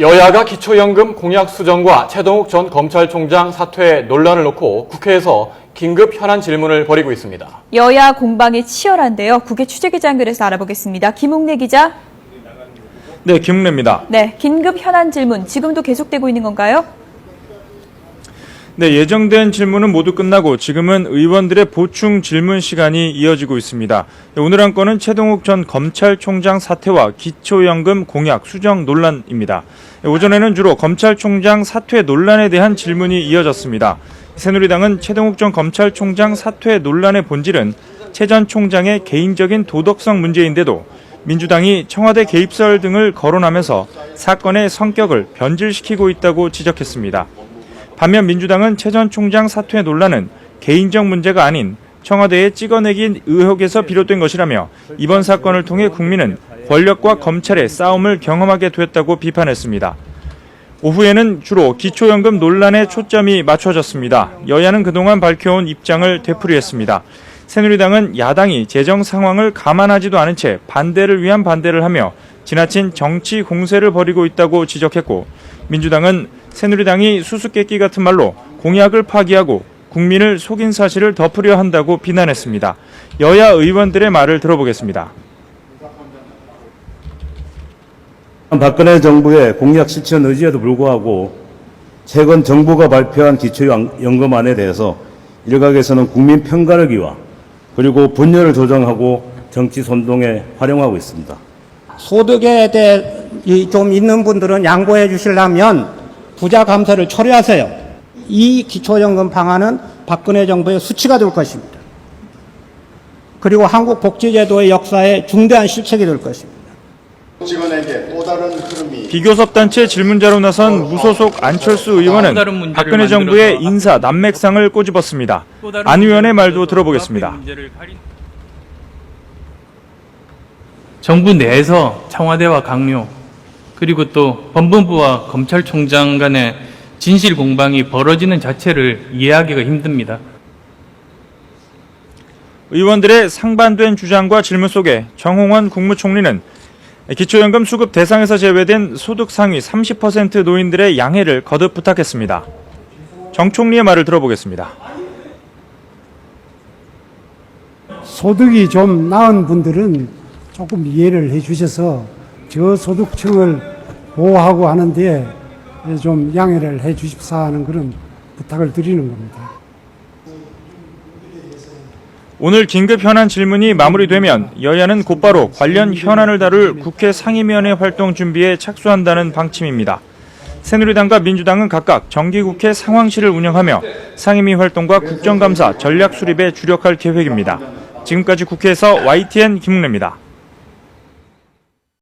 여야가 기초연금 공약 수정과 최동욱 전 검찰총장 사퇴 논란을 놓고 국회에서 긴급 현안 질문을 벌이고 있습니다. 여야 공방이 치열한데요. 국회 취재기자 연결해서 알아보겠습니다. 김웅래 기자. 네, 김웅래입니다. 네, 긴급 현안 질문 지금도 계속되고 있는 건가요? 네, 예정된 질문은 모두 끝나고 지금은 의원들의 보충 질문 시간이 이어지고 있습니다. 오늘 한 건은 최동욱 전 검찰총장 사퇴와 기초연금 공약 수정 논란입니다. 오전에는 주로 검찰총장 사퇴 논란에 대한 질문이 이어졌습니다. 새누리당은 최동욱 전 검찰총장 사퇴 논란의 본질은 최 전 총장의 개인적인 도덕성 문제인데도 민주당이 청와대 개입설 등을 거론하면서 사건의 성격을 변질시키고 있다고 지적했습니다. 반면 민주당은 최 전 총장 사퇴 논란은 개인적 문제가 아닌 청와대의 찍어내기 의혹에서 비롯된 것이라며 이번 사건을 통해 국민은 권력과 검찰의 싸움을 경험하게 됐다고 비판했습니다. 오후에는 주로 기초연금 논란에 초점이 맞춰졌습니다. 여야는 그동안 밝혀온 입장을 되풀이했습니다. 새누리당은 야당이 재정 상황을 감안하지도 않은 채 반대를 위한 반대를 하며 지나친 정치 공세를 벌이고 있다고 지적했고, 민주당은 새누리당이 수수께끼 같은 말로 공약을 파기하고 국민을 속인 사실을 덮으려 한다고 비난했습니다. 여야 의원들의 말을 들어보겠습니다. 박근혜 정부의 공약 실천 의지에도 불구하고 최근 정부가 발표한 기초연금안에 대해서 일각에서는 국민 편가르기와 그리고 분열을 조장하고 정치 선동에 활용하고 있습니다. 소득에 대해 좀 있는 분들은 양보해 주시려면 부자 감세를 철회하세요. 이 기초연금 방안은 박근혜 정부의 수치가 될 것입니다. 그리고 한국 복지제도의 역사에 중대한 실책이 될 것입니다. 비교섭단체 질문자로 나선 무소속 안철수 의원은 박근혜 정부의 인사 난맥상을 꼬집었습니다. 안 의원의 말도 들어보겠습니다. 정부 내에서 청와대와 강요, 그리고 또 법무부와 검찰총장 간의 진실 공방이 벌어지는 자체를 이해하기가 힘듭니다. 의원들의 상반된 주장과 질문 속에 정홍원 국무총리는 기초연금 수급 대상에서 제외된 소득 상위 30% 노인들의 양해를 거듭 부탁했습니다. 정 총리의 말을 들어보겠습니다. 소득이 좀 나은 분들은 조금 이해를 해 주셔서 저소득층을 보호하고 하는데 좀 양해를 해 주십사 하는 그런 부탁을 드리는 겁니다. 오늘 긴급 현안 질문이 마무리되면 여야는 곧바로 관련 현안을 다룰 국회 상임위원회 활동 준비에 착수한다는 방침입니다. 새누리당과 민주당은 각각 정기국회 상황실을 운영하며 상임위 활동과 국정감사 전략 수립에 주력할 계획입니다. 지금까지 국회에서 YTN 김웅래입니다.